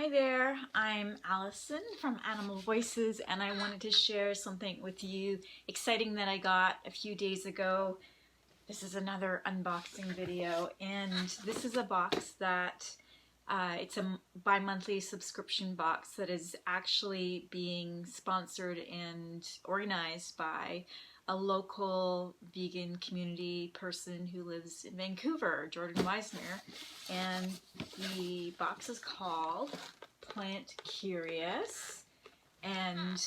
Hi there, I'm Allison from Animal Voices, and I wanted to share something with you exciting that I got a few days ago. This is another unboxing video, and this is a box that it's a bi-monthly subscription box that is actually being sponsored and organized by a local vegan community person who lives in Vancouver, Jordan Weisner, and the box is called Plant Curious, and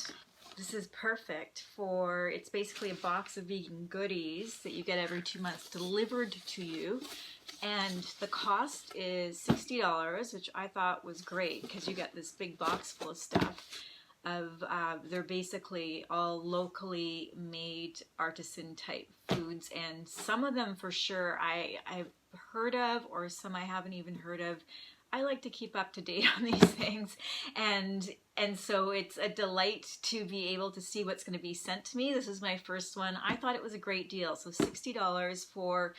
this is perfect for, it's basically a box of vegan goodies that you get every 2 months delivered to you, and the cost is $60, which I thought was great because you get this big box full of stuff. They're basically all locally made artisan type foods, and some of them for sure I've heard of, or some I haven't even heard of. I like to keep up to date on these things, and so it's a delight to be able to see what's going to be sent to me. This is my first one. I thought it was a great deal. So $60 for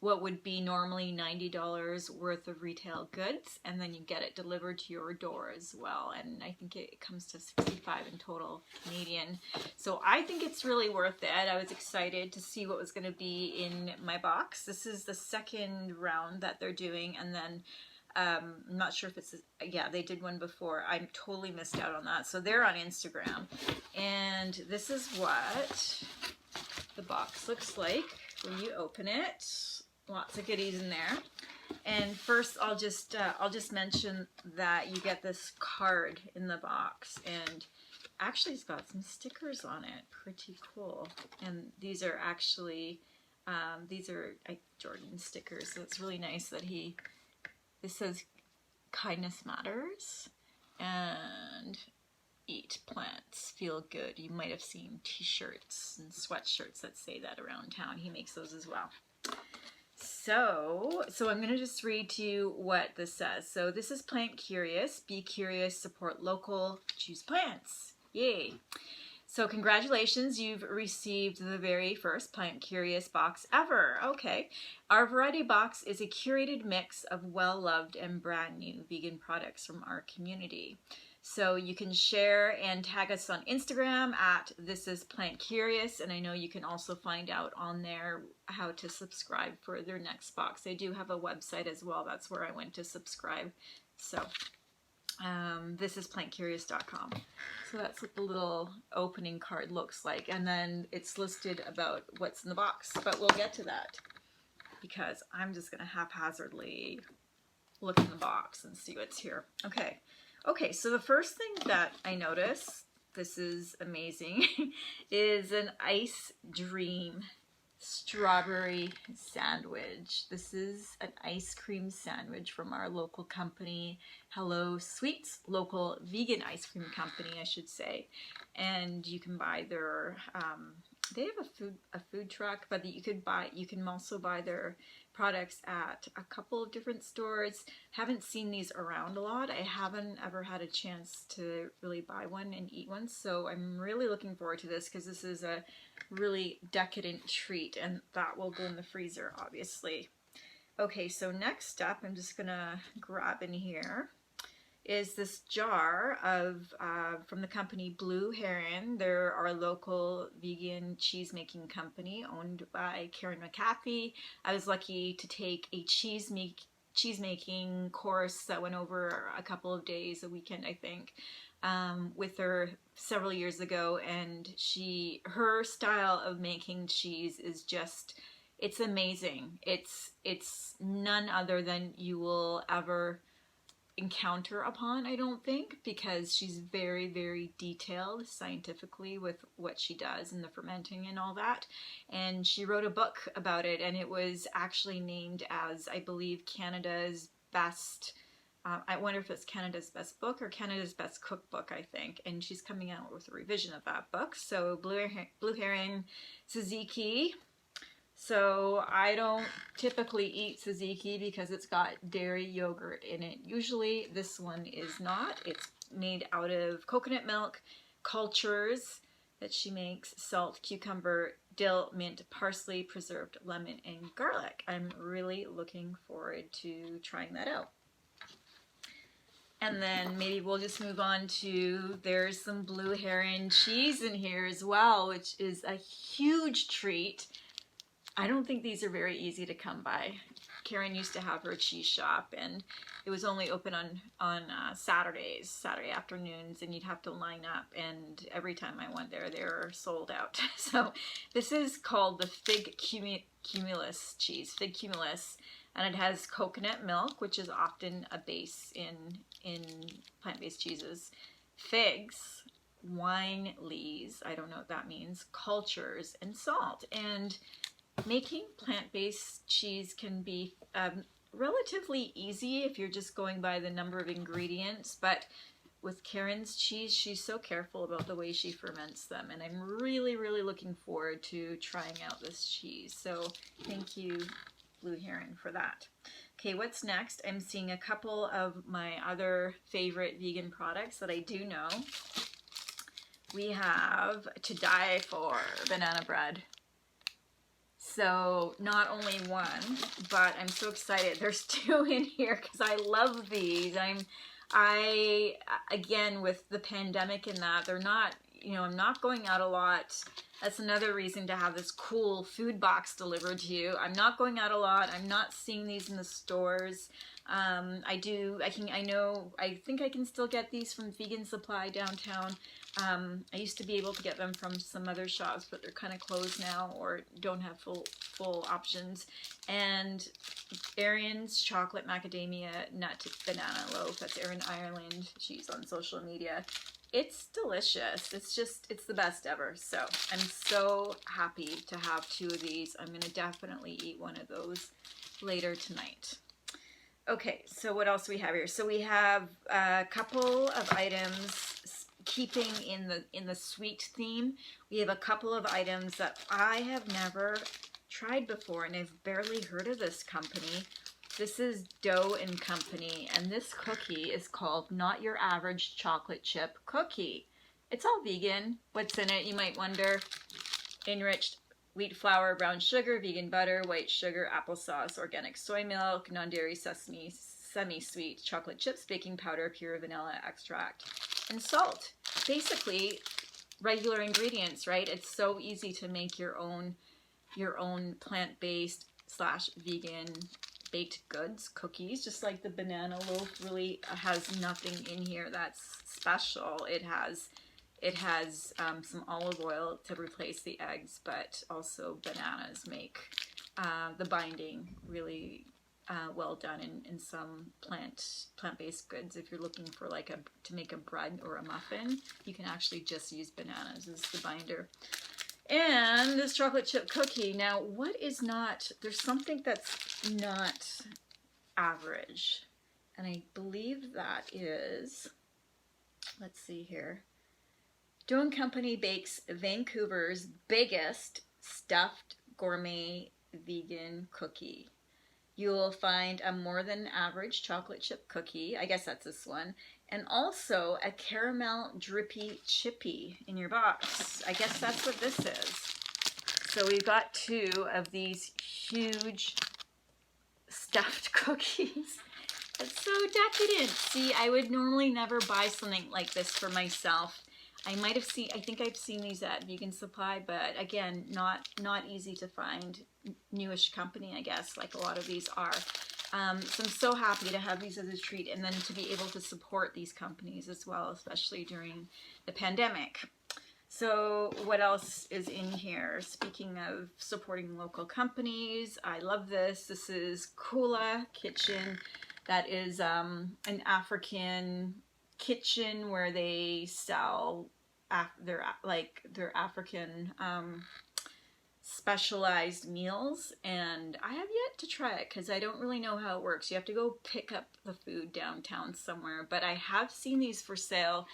what would be normally $90 worth of retail goods, and then you get it delivered to your door as well, and I think it comes to $65 in total Canadian. So I think it's really worth it. I was excited to see what was going to be in my box. This is the second round that they're doing, and then I'm not sure if it's, yeah, they did one before. I totally missed out on that. So they're on Instagram, and this is what the box looks like when you open it. Lots of goodies in there. And first I'll just mention that you get this card in the box, and actually it's got some stickers on it. Pretty cool. And these are actually Jordan stickers, so it's really nice that this says kindness matters and eat plants, feel good. You might have seen t-shirts and sweatshirts that say that around town. He makes those as well. So I'm going to just read to you what this says. So this is Plant Curious. Be curious, support local, choose plants. Yay! So congratulations, you've received the very first Plant Curious box ever. Okay. Our variety box is a curated mix of well-loved and brand new vegan products from our community. So you can share and tag us on Instagram at This Is Plant Curious, and I know you can also find out on there how to subscribe for their next box. They do have a website as well. That's where I went to subscribe. So thisisplantcurious.com. So that's what the little opening card looks like, and then it's listed about what's in the box, but we'll get to that because I'm just going to haphazardly look in the box and see what's here. Okay, so the first thing that I notice, this is amazing, is an Ice Dream strawberry sandwich. This is an ice cream sandwich from our local company, Hello Sweets, local vegan ice cream company, I should say. And you can buy their, they have a food truck, but you can also buy their products at a couple of different stores. Haven't seen these around a lot. I haven't ever had a chance to really buy one and eat one, so I'm really looking forward to this because this is a really decadent treat, and that will go in the freezer, obviously. Okay, so next up, I'm just gonna grab in here, is this jar of from the company Blue Heron. They're our local vegan cheese making company owned by Karen McCaffey. I was lucky to take a cheese making course that went over a couple of days, a weekend I think, with her several years ago, and her style of making cheese is just, it's amazing. It's none other than you will ever encounter upon, I don't think, because she's very, very detailed scientifically with what she does and the fermenting and all that. And she wrote a book about it, and it was actually named as, I believe, Canada's best, I wonder if it's Canada's best book or Canada's best cookbook, I think. And she's coming out with a revision of that book. So Blue Heron tzatziki. So I don't typically eat tzatziki because it's got dairy yogurt in it. Usually this one is not. It's made out of coconut milk, cultures that she makes, salt, cucumber, dill, mint, parsley, preserved lemon, and garlic. I'm really looking forward to trying that out. And then maybe we'll just move on to, there's some Blue Heron cheese in here as well, which is a huge treat. I don't think these are very easy to come by. Karen used to have her cheese shop, and it was only open on Saturdays, Saturday afternoons, and you'd have to line up, and every time I went there, they were sold out. So this is called the Fig Cumulus cheese, Fig Cumulus, and it has coconut milk, which is often a base in plant-based cheeses, figs, wine lees, I don't know what that means, cultures, and salt. And making plant-based cheese can be relatively easy if you're just going by the number of ingredients, but with Karen's cheese, she's so careful about the way she ferments them, and I'm really, really looking forward to trying out this cheese. So thank you, Blue Heron, for that. Okay, what's next? I'm seeing a couple of my other favorite vegan products that I do know. We have To Die For banana bread. So not only one, but I'm so excited. There's two in here because I love these. I again, with the pandemic and that, they're not, you know, I'm not going out a lot. That's another reason to have this cool food box delivered to you. I'm not going out a lot. I'm not seeing these in the stores. I think I can still get these from Vegan Supply downtown. I used to be able to get them from some other shops, but they're kind of closed now or don't have full options. And Erin's chocolate macadamia nut banana loaf. That's Erin Ireland. She's on social media. It's delicious. It's the best ever. So I'm so happy to have two of these. I'm going to definitely eat one of those later tonight. Okay, so what else do we have here? So we have a couple of items keeping in the sweet theme. We have a couple of items that I have never tried before, and I've barely heard of this company. This is Dough and Company, and this cookie is called Not Your Average Chocolate Chip Cookie. It's all vegan. What's in it, you might wonder? Enriched wheat flour, brown sugar, vegan butter, white sugar, applesauce, organic soy milk, non-dairy sesame, semi-sweet chocolate chips, baking powder, pure vanilla extract, and salt. Basically, regular ingredients, right? It's so easy to make your own plant-based / vegan baked goods, cookies, just like the banana loaf really has nothing in here that's special. It has some olive oil to replace the eggs, but also bananas make the binding really well done in some plant-based goods. If you're looking for to make a bread or a muffin, you can actually just use bananas as the binder. And this chocolate chip cookie. Now, there's something that's not average, and I believe that is, let's see here. Dough & Company bakes Vancouver's biggest stuffed gourmet vegan cookie. You'll find a more than average chocolate chip cookie, I guess that's this one, and also a caramel drippy chippy in your box. I guess that's what this is. So we've got two of these huge stuffed cookies. It's so decadent. See, I would normally never buy something like this for myself. I think I've seen these at Vegan Supply, but again, not easy to find. Newish company, I guess, like a lot of these are. So I'm so happy to have these as a treat, and then to be able to support these companies as well, especially during the pandemic. So what else is in here? Speaking of supporting local companies, I love this. This is Coola Kitchen. That is an African kitchen where they sell their African specialized meals, and I have yet to try it because I don't really know how it works. You have to go pick up the food downtown somewhere, but I have seen these for sale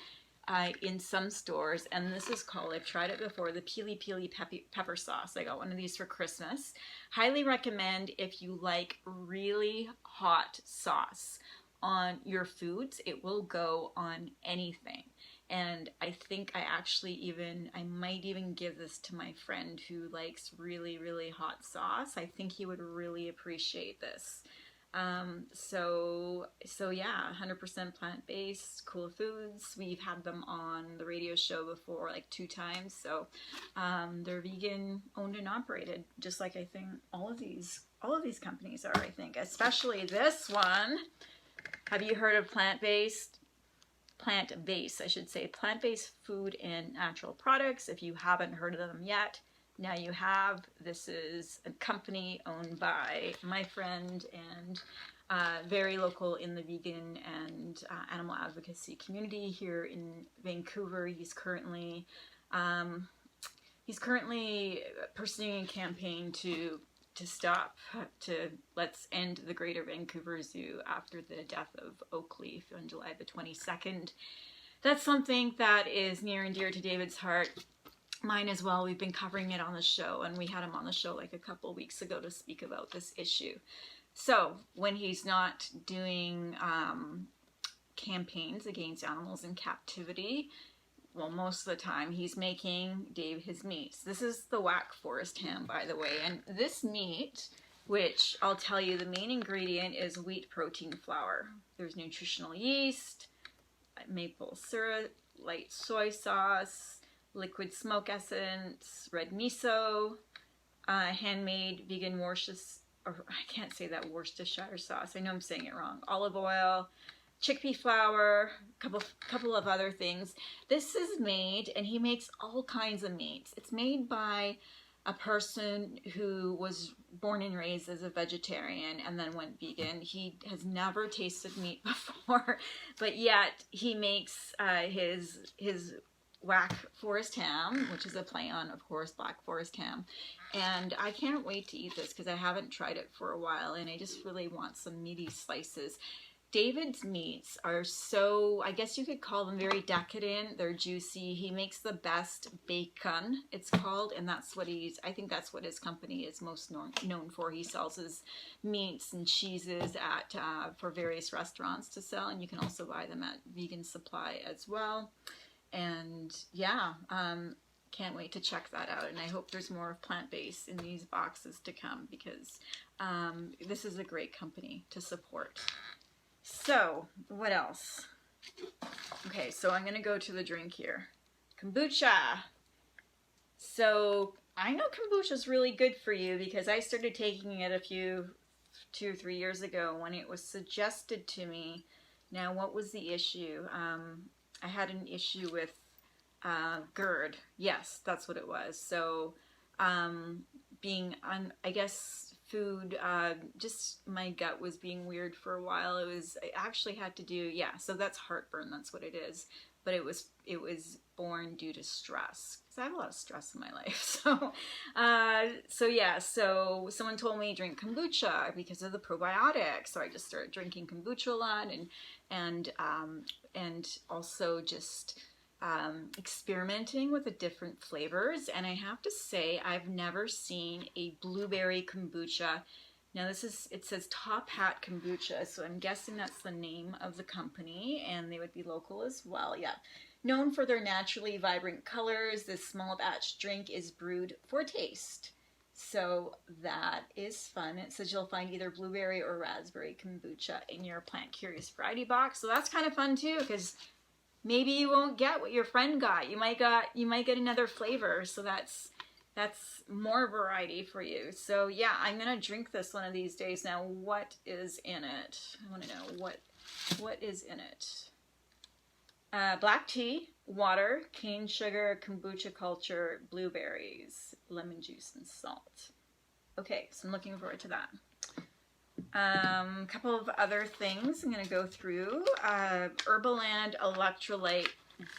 in some stores, and this is called, I've tried it before, the Pili Pili pepper sauce. I got one of these for Christmas. Highly recommend if you like really hot sauce on your foods. It will go on anything. And I think I might even give this to my friend who likes really, really hot sauce. I think he would really appreciate this. So yeah, 100% plant-based, cool foods. We've had them on the radio show before, like 2 times. So they're vegan owned and operated, just like I think all of these companies are, I think, especially this one. Have you heard of plant-based, I should say, plant-based food and natural products? If you haven't heard of them yet, now you have. This is a company owned by my friend and very local in the vegan and animal advocacy community here in Vancouver. He's currently pursuing a campaign to let's end the Greater Vancouver Zoo after the death of Oakleaf on July the 22nd. That's something that is near and dear to David's heart. Mine as well. We've been covering it on the show, and we had him on the show like a couple weeks ago to speak about this issue. So when he's not doing campaigns against animals in captivity, well, most of the time he's making Dave his meats. This is the whack forest ham, by the way, and this meat, which I'll tell you the main ingredient is wheat protein flour. There's nutritional yeast, maple syrup, light soy sauce, liquid smoke essence, red miso, handmade vegan Worcestershire, or I can't say that, Worcestershire sauce. I know I'm saying it wrong. Olive oil, chickpea flour, couple of other things. This is made, and he makes all kinds of meats. It's made by a person who was born and raised as a vegetarian and then went vegan. He has never tasted meat before, but yet he makes his whack forest ham, which is a play on, of course, black forest ham. And I can't wait to eat this because I haven't tried it for a while, and I just really want some meaty slices. David's meats are so, I guess you could call them very decadent. They're juicy. He makes the best bacon, it's called, and that's what I think that's what his company is most known for. He sells his meats and cheeses for various restaurants to sell, and you can also buy them at Vegan Supply as well. And yeah, can't wait to check that out, and I hope there's more plant-based in these boxes to come because this is a great company to support. So what else? Okay, so I'm gonna go to the drink here. Kombucha. So I know kombucha is really good for you because I started taking it 2 or 3 years ago when it was suggested to me. Now, what was the issue? I had an issue with GERD. Yes, that's what it was. So being on, I guess, food, just my gut was being weird for a while. It actually had to do, yeah, so that's heartburn, that's what it is. But it was born due to stress, because I have a lot of stress in my life. So someone told me drink kombucha because of the probiotics. So I just started drinking kombucha a lot, and also just experimenting with the different flavors. And I have to say, I've never seen a blueberry kombucha. Now it says Top Hat Kombucha, so I'm guessing that's the name of the company, and they would be local as well. Yeah. Known for their naturally vibrant colors, this small batch drink is brewed for taste. So that is fun. It says you'll find either blueberry or raspberry kombucha in your Plant Curious variety box. So that's kind of fun too, because maybe you won't get what your friend got. You might get another flavor. So that's more variety for you. So yeah, I'm gonna drink this one of these days. Now, what is in it? I want to know what is in it. Black tea, water, cane sugar, kombucha culture, blueberries, lemon juice, and salt. Okay, so I'm looking forward to that. Couple of other things I'm going to go through. Herbaland Electrolyte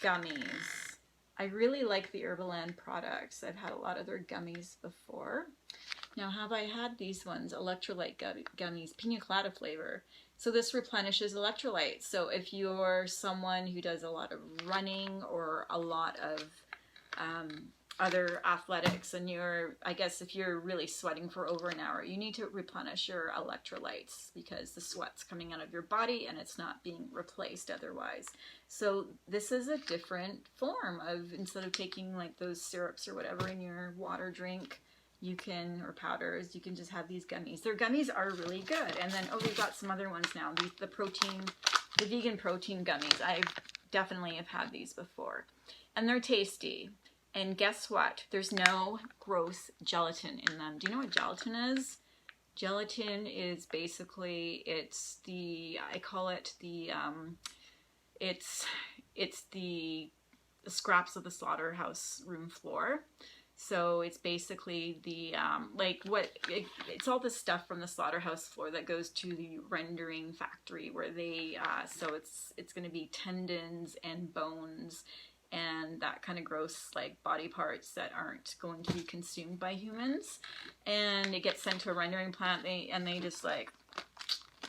Gummies. I really like the Herbaland products. I've had a lot of their gummies before. Now, have I had these ones? Electrolyte gummies, pina colada flavor. So this replenishes electrolytes. So if you're someone who does a lot of running or a lot of other athletics, and I guess if you're really sweating for over an hour, you need to replenish your electrolytes because the sweat's coming out of your body and it's not being replaced otherwise. So this is a different form of, instead of taking like those syrups or whatever in your water drink, you can, or powders, you can just have these gummies. Their gummies are really good. And then, oh, we've got some other ones now. The vegan protein gummies. I definitely have had these before. And they're tasty. And guess what? There's no gross gelatin in them. Do you know what gelatin is? Gelatin is basically, I call it it's the scraps of the slaughterhouse room floor. So it's basically it's all the stuff from the slaughterhouse floor that goes to the rendering factory where they, so it's going to be tendons and bones and that kind of gross like body parts that aren't going to be consumed by humans. And it gets sent to a rendering plant and they just like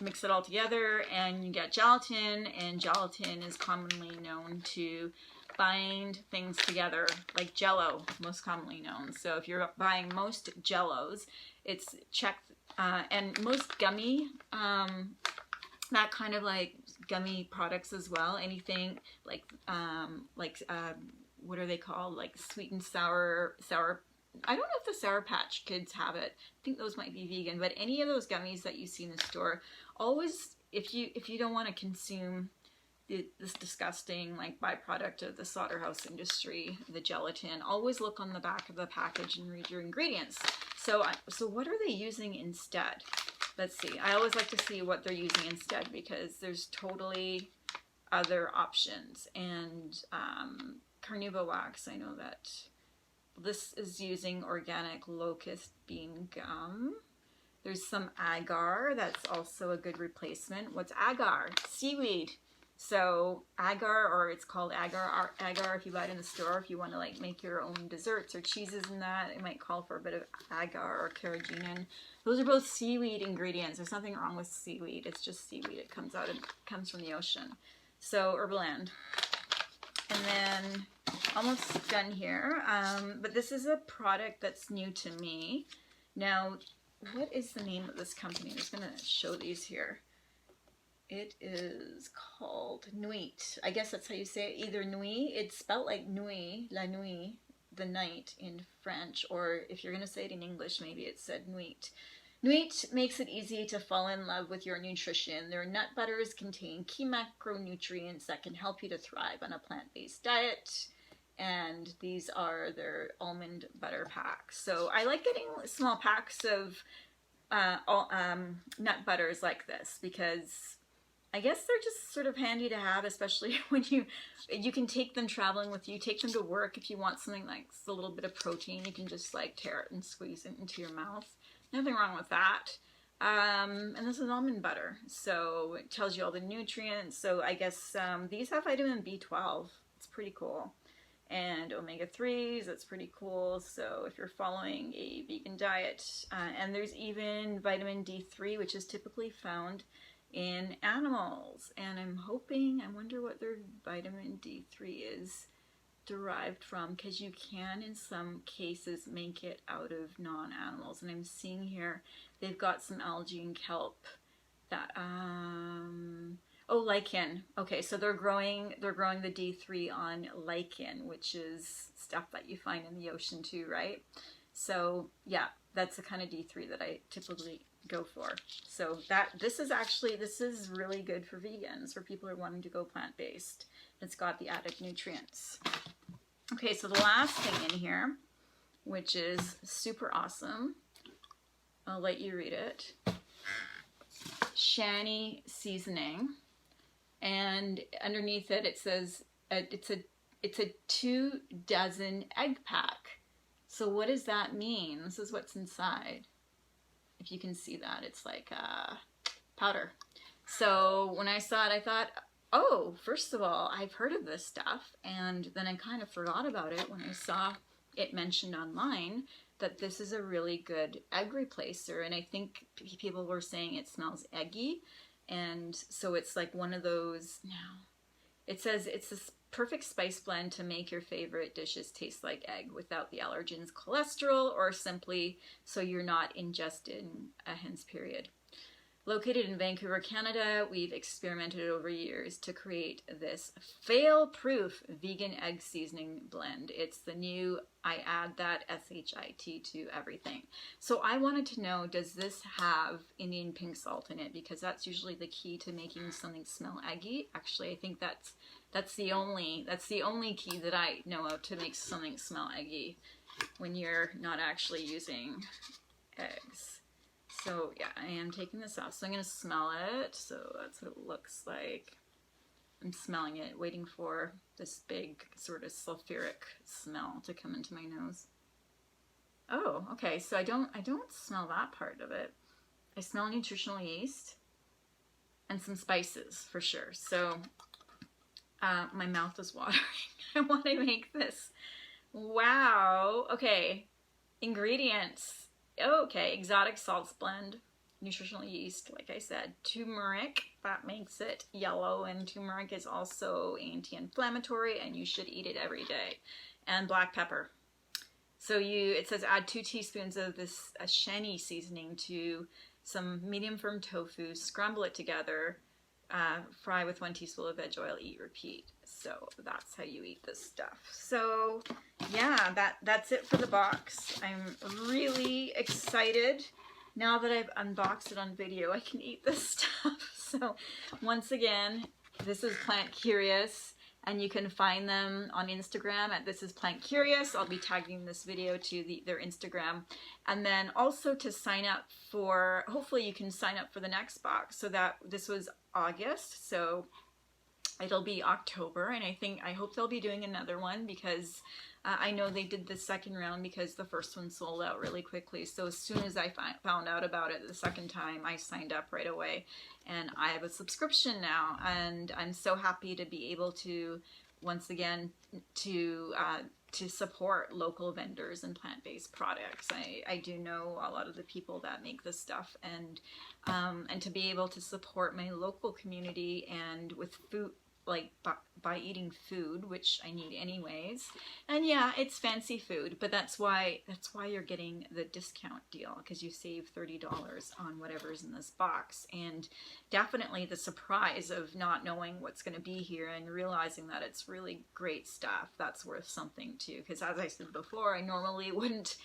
mix it all together and you get gelatin, and gelatin is commonly known to bind things together, like Jell-O, most commonly known. So if you're buying most Jell-Os, it's checked, and most gummy, that kind of like gummy products as well, anything like what are they called, like sweet and sour, I don't know if the Sour Patch Kids have it. I think those might be vegan, but any of those gummies that you see in the store, always, if you don't want to consume this disgusting like byproduct of the slaughterhouse industry, the gelatin, always look on the back of the package and read your ingredients. So what are they using instead? Let's see. I always like to see what they're using instead because there's totally other options. And carnauba wax, I know that this is using organic locust bean gum. There's some agar, that's also a good replacement. What's agar? Seaweed. So agar, or it's called agar if you buy it in the store, if you want to like make your own desserts or cheeses and that, it might call for a bit of agar or carrageenan. Those are both seaweed ingredients. There's nothing wrong with seaweed. It's just seaweed. It comes from the ocean. So Herbaland. And then almost done here. But this is a product that's new to me. Now, what is the name of this company? I'm just going to show these here. It is called Nuit. I guess that's how you say it. Either Nuit, it's spelled like Nuit, la nuit, the night in French, or if you're going to say it in English, maybe it said Nuit. Nuit makes it easy to fall in love with your nutrition. Their nut butters contain key macronutrients that can help you to thrive on a plant-based diet. And these are their almond butter packs. So I like getting small packs of nut butters like this because I guess they're just sort of handy to have, especially when you can take them traveling with you, take them to work if you want something like a little bit of protein. You can just like tear it and squeeze it into your mouth. Nothing wrong with that. And this is almond butter, so it tells you all the nutrients. So I guess these have vitamin B12. It's pretty cool. And omega-3s, that's pretty cool. So if you're following a vegan diet, and there's even vitamin D3, which is typically found in animals. And I wonder what their vitamin D3 is derived from, because you can in some cases make it out of non-animals. And I'm seeing here they've got some algae and kelp that oh, lichen. Okay, so they're growing the D3 on lichen, which is stuff that you find in the ocean too, right? So yeah, that's the kind of D3 that I typically go for. So this is really good for vegans, for people who are wanting to go plant-based. It's got the added nutrients. Okay, so the last thing in here, which is super awesome, I'll let you read it. Shanny seasoning. And underneath it, it says it's a 2 dozen egg pack. So what does that mean? This is what's inside. If you can see that, it's like powder. So when I saw it, I thought, oh, first of all, I've heard of this stuff. And then I kind of forgot about it when I saw it mentioned online that this is a really good egg replacer. And I think people were saying it smells eggy. And so it's like one of those, now it says it's this perfect spice blend to make your favorite dishes taste like egg without the allergens, cholesterol, or simply so you're not ingesting a hen's period. Located in Vancouver, Canada, we've experimented over years to create this fail-proof vegan egg seasoning blend. It's the new, I add that S-H-I-T to everything. So I wanted to know, does this have Indian pink salt in it? Because that's usually the key to making something smell eggy. Actually, I think that's the only key that I know of to make something smell eggy when you're not actually using eggs. So yeah, I am taking this off. So I'm going to smell it. So that's what it looks like. I'm smelling it, waiting for this big sort of sulfuric smell to come into my nose. Oh, okay. So I don't smell that part of it. I smell nutritional yeast and some spices for sure. So my mouth is watering. I want to make this. Wow. Okay. Ingredients. Okay, exotic salts blend, nutritional yeast, like I said, turmeric, that makes it yellow, and turmeric is also anti-inflammatory, and you should eat it every day, and black pepper. So it says add 2 teaspoons of this shani seasoning to some medium firm tofu, scramble it together, fry with 1 teaspoon of veg oil, eat, repeat. So that's how you eat this stuff. So yeah, that's it for the box. I'm really excited. Now that I've unboxed it on video, I can eat this stuff. So once again, this is Plant Curious, and you can find them on Instagram at This Is Plant Curious. I'll be tagging this video to their Instagram. And then also to sign up for, hopefully you can sign up for the next box. So that this was August, so it'll be October, and I hope they'll be doing another one, because I know they did the second round because the first one sold out really quickly. So as soon as I found out about it the second time, I signed up right away, and I have a subscription now, and I'm so happy to be able to, once again, to support local vendors and plant-based products. I do know a lot of the people that make this stuff, and to be able to support my local community and with food, like by eating food, which I need anyways. And yeah, it's fancy food, but that's why you're getting the discount deal, because you save $30 on whatever's in this box. And definitely the surprise of not knowing what's going to be here and realizing that it's really great stuff, that's worth something too. Because as I said before, I normally wouldn't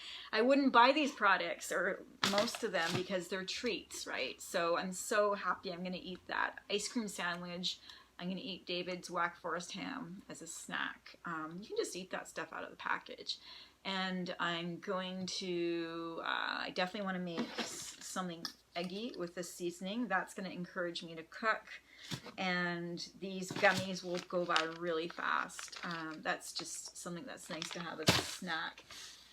buy these products, or most of them, because they're treats, right? So I'm so happy. I'm going to eat that ice cream sandwich. I'm going to eat David's Whack Forest ham as a snack. You can just eat that stuff out of the package. And I'm going to, I definitely want to make something eggy with this seasoning. That's going to encourage me to cook. And these gummies will go by really fast. That's just something that's nice to have as a snack.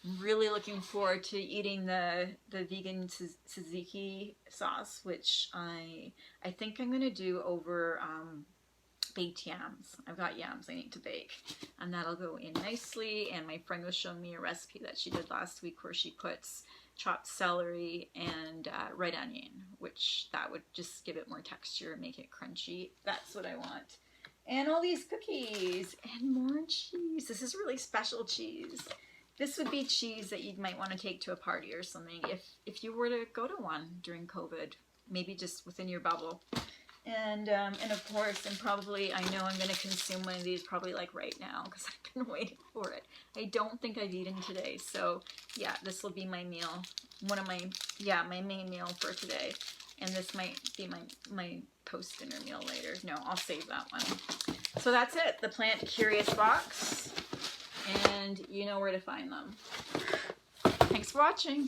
I'm really looking forward to eating the vegan tzatziki sauce, which I think I'm going to do over baked yams. I've got yams I need to bake, and that'll go in nicely. And my friend was showing me a recipe that she did last week where she puts chopped celery and red onion, which that would just give it more texture, make it crunchy. That's what I want. And all these cookies and more cheese. This is really special cheese. This would be cheese that you might want to take to a party or something if you were to go to one during COVID, maybe just within your bubble. And of course, and probably, I know I'm going to consume one of these probably like right now, because I've been waiting for it. I don't think I've eaten today, so yeah, this will be my meal. One of my main meal for today. And this might be my post-dinner meal later. No, I'll save that one. So that's it, the Plant Curious box. And you know where to find them. Thanks for watching.